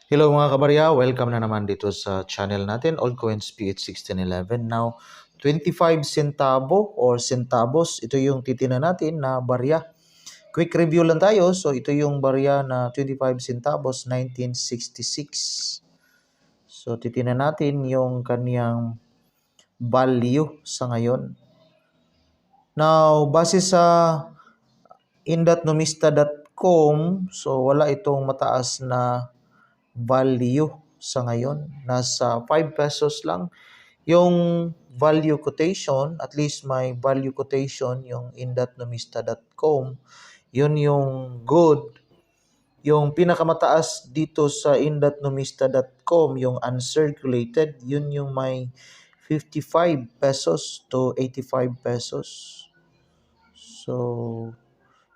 Hello mga kabarya, welcome na naman dito sa channel natin, Altcoins PH 1611. Now, 25 centavo or centavos, ito yung titingnan natin na barya. Quick review lang tayo. So, ito yung barya na 25 centavos, 1966. So, titingnan natin yung kaniyang value sa ngayon. Now, base sa in.numista.com, so wala itong mataas na value sa ngayon. Nasa 5 pesos lang yung value quotation. At least may value quotation yung in.numista.com. Yun yung good. Yung pinakamataas dito sa in.numista.com, yung uncirculated, yun yung may 55 pesos to 85 pesos. So,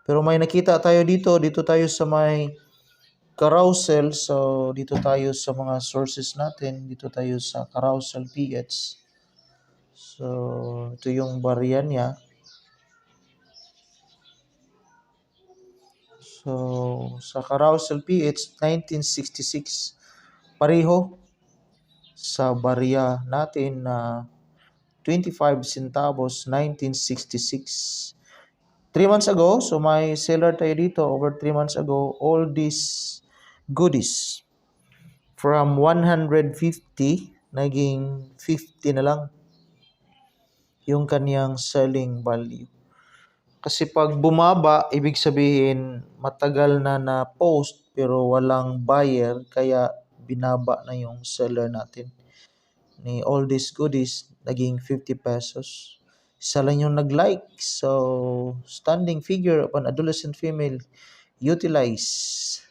pero may nakita tayo dito tayo sa may carousel. So, dito tayo sa mga sources natin. Dito tayo sa carousel PH. So, ito yung barya niya. So, sa carousel PH, 1966. Pareho sa barya natin na 25 centavos, 1966. 3 months ago, so may seller tayo dito over 3 months ago. All these goodies from 150 naging 50 na lang yung kaniyang selling value. Kasi pag bumaba, ibig sabihin matagal na na-post pero walang buyer, kaya binaba na yung seller natin. Ni all these goodies, naging 50 pesos. Isa lang yung nag-like. So, standing figure of an adolescent female utilized.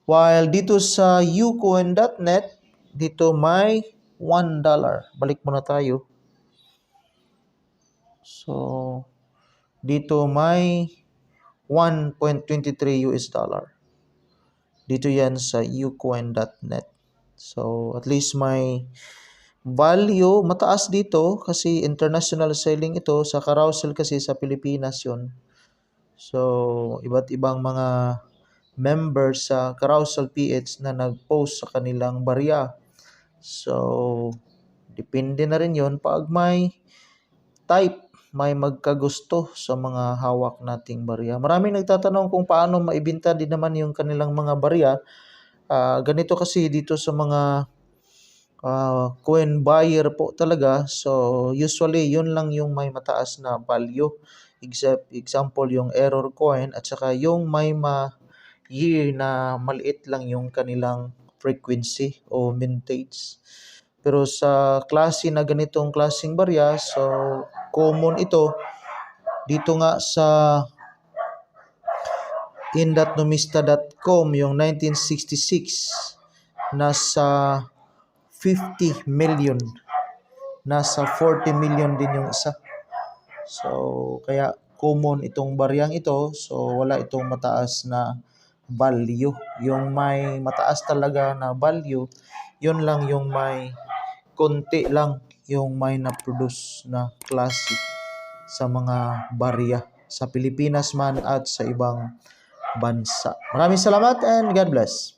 While dito sa ucoin.net, dito may $1. Balik muna tayo. So, dito may 1.23 US dollar. Dito yan sa ucoin.net. So, at least may value. Mataas dito kasi international selling ito. Sa carousel kasi sa Pilipinas yun. So, iba't ibang mga members sa carousel PH na nag-post sa kanilang barya. So, depende na rin yon pag may type, may magkagusto sa mga hawak nating barya. Maraming nagtatanong kung paano maibenta din naman yung kanilang mga barya. Ganito kasi dito sa mga coin buyer po talaga. So, usually, yun lang yung may mataas na value. Example, yung error coin at saka yung may year na maliit lang yung kanilang frequency o mintage. Pero sa klase na ganitong klaseng barya, so common ito dito nga sa in.numista.com, yung 1966 nasa 50 million, nasa 40 million din yung isa. So kaya common itong baryang ito. So wala itong mataas na value. Yung may mataas talaga na value, yun lang yung may konti lang yung may na-produce na klase sa mga barya sa Pilipinas man at sa ibang bansa. Maraming salamat and God bless.